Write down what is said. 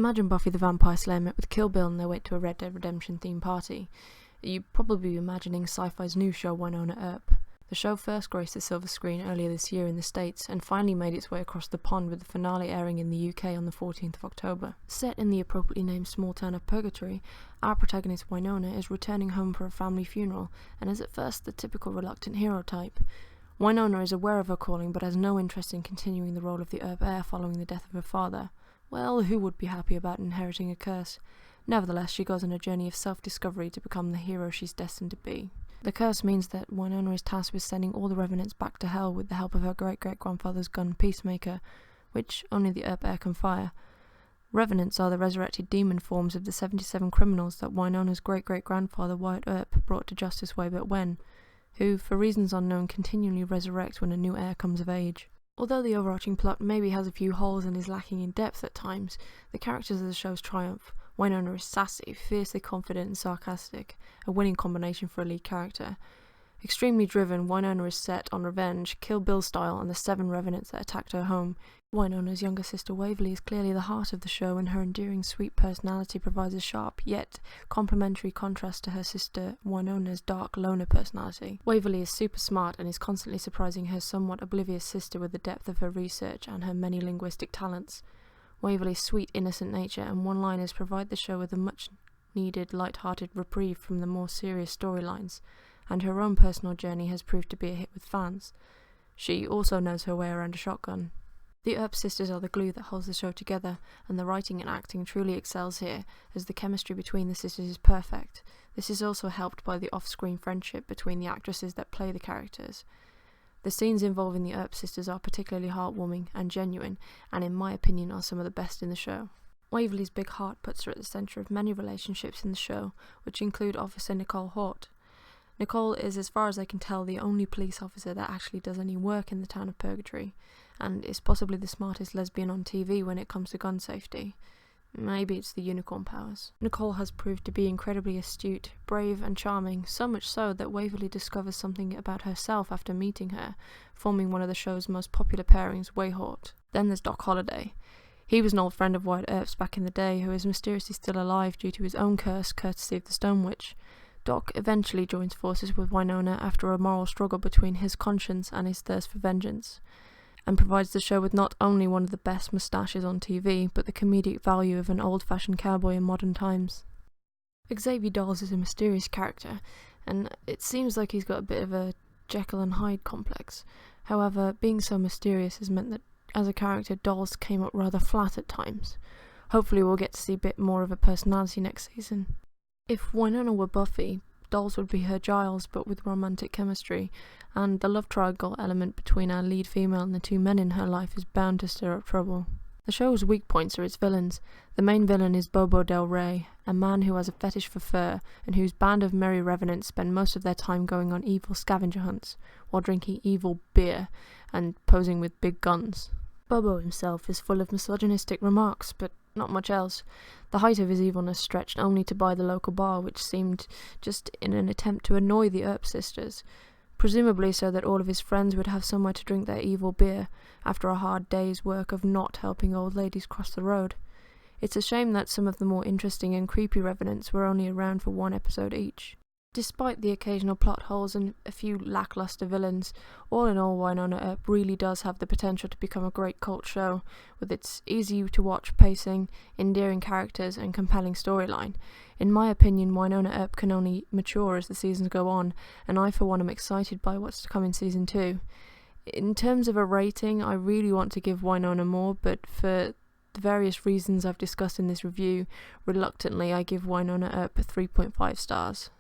Imagine Buffy the Vampire Slayer met with Kill Bill on their way to a Red Dead Redemption themed party. You'd probably be imagining Syfy's new show Wynonna Earp. The show first graced the silver screen earlier this year in the States and finally made its way across the pond, with the finale airing in the UK on the 14th of October. Set in the appropriately named small town of Purgatory, our protagonist Wynonna is returning home for a family funeral and is at first the typical reluctant hero type. Wynonna is aware of her calling but has no interest in continuing the role of the Earp heir following the death of her father. Well, who would be happy about inheriting a curse? Nevertheless, she goes on a journey of self-discovery to become the hero she's destined to be. The curse means that Wynonna is tasked with sending all the revenants back to hell with the help of her great-great-grandfather's gun Peacemaker, which only the Earp heir can fire. Revenants are the resurrected demon forms of the 77 criminals that Wynonna's great-great-grandfather Wyatt Earp brought to justice way back when, who, for reasons unknown, continually resurrect when a new heir comes of age. Although the overarching plot maybe has a few holes and is lacking in depth at times, the characters of the show's triumph. Wynonna is sassy, fiercely confident and sarcastic, a winning combination for a lead character. Extremely driven, Wynonna is set on revenge, Kill Bill style, on the 7 revenants that attacked her home. Wynonna's younger sister Waverly is clearly the heart of the show, and her endearing sweet personality provides a sharp, yet complementary contrast to her sister Wynonna's dark, loner personality. Waverly is super smart and is constantly surprising her somewhat oblivious sister with the depth of her research and her many linguistic talents. Waverly's sweet, innocent nature and one-liners provide the show with a much-needed, light-hearted reprieve from the more serious storylines, and her own personal journey has proved to be a hit with fans. She also knows her way around a shotgun. The Earp sisters are the glue that holds the show together, and the writing and acting truly excels here, as the chemistry between the sisters is perfect. This is also helped by the off-screen friendship between the actresses that play the characters. The scenes involving the Earp sisters are particularly heartwarming and genuine, and in my opinion are some of the best in the show. Waverly's big heart puts her at the centre of many relationships in the show, which include Officer Nicole Hort. Nicole is, as far as I can tell, the only police officer that actually does any work in the town of Purgatory, and is possibly the smartest lesbian on TV when it comes to gun safety. Maybe it's the unicorn powers. Nicole has proved to be incredibly astute, brave and charming, so much so that Waverly discovers something about herself after meeting her, forming one of the show's most popular pairings, Wayhort. Then there's Doc Holliday. He was an old friend of Wyatt Earp's back in the day, who is mysteriously still alive due to his own curse, courtesy of the Stone Witch. Doc eventually joins forces with Wynonna after a moral struggle between his conscience and his thirst for vengeance, and provides the show with not only one of the best moustaches on TV, but the comedic value of an old-fashioned cowboy in modern times. Xavier Dawes is a mysterious character, and it seems like he's got a bit of a Jekyll and Hyde complex. However, being so mysterious has meant that, as a character, Dawes came up rather flat at times. Hopefully we'll get to see a bit more of a personality next season. If Wynonna were Buffy, Dawes would be her Giles, but with romantic chemistry, and the love triangle element between our lead female and the 2 men in her life is bound to stir up trouble. The show's weak points are its villains. The main villain is Bobo Del Rey, a man who has a fetish for fur, and whose band of merry revenants spend most of their time going on evil scavenger hunts, while drinking evil beer, and posing with big guns. Bobo himself is full of misogynistic remarks, but not much else. The height of his evilness stretched only to buy the local bar, which seemed just in an attempt to annoy the Earp sisters, presumably so that all of his friends would have somewhere to drink their evil beer after a hard day's work of not helping old ladies cross the road. It's a shame that some of the more interesting and creepy revenants were only around for 1 episode each. Despite the occasional plot holes and a few lackluster villains, all in all Wynonna Earp really does have the potential to become a great cult show, with its easy-to-watch pacing, endearing characters and compelling storyline. In my opinion, Wynonna Earp can only mature as the seasons go on, and I for one am excited by what's to come in Season 2. In terms of a rating, I really want to give Wynonna more, but for the various reasons I've discussed in this review, reluctantly I give Wynonna Earp 3.5 stars.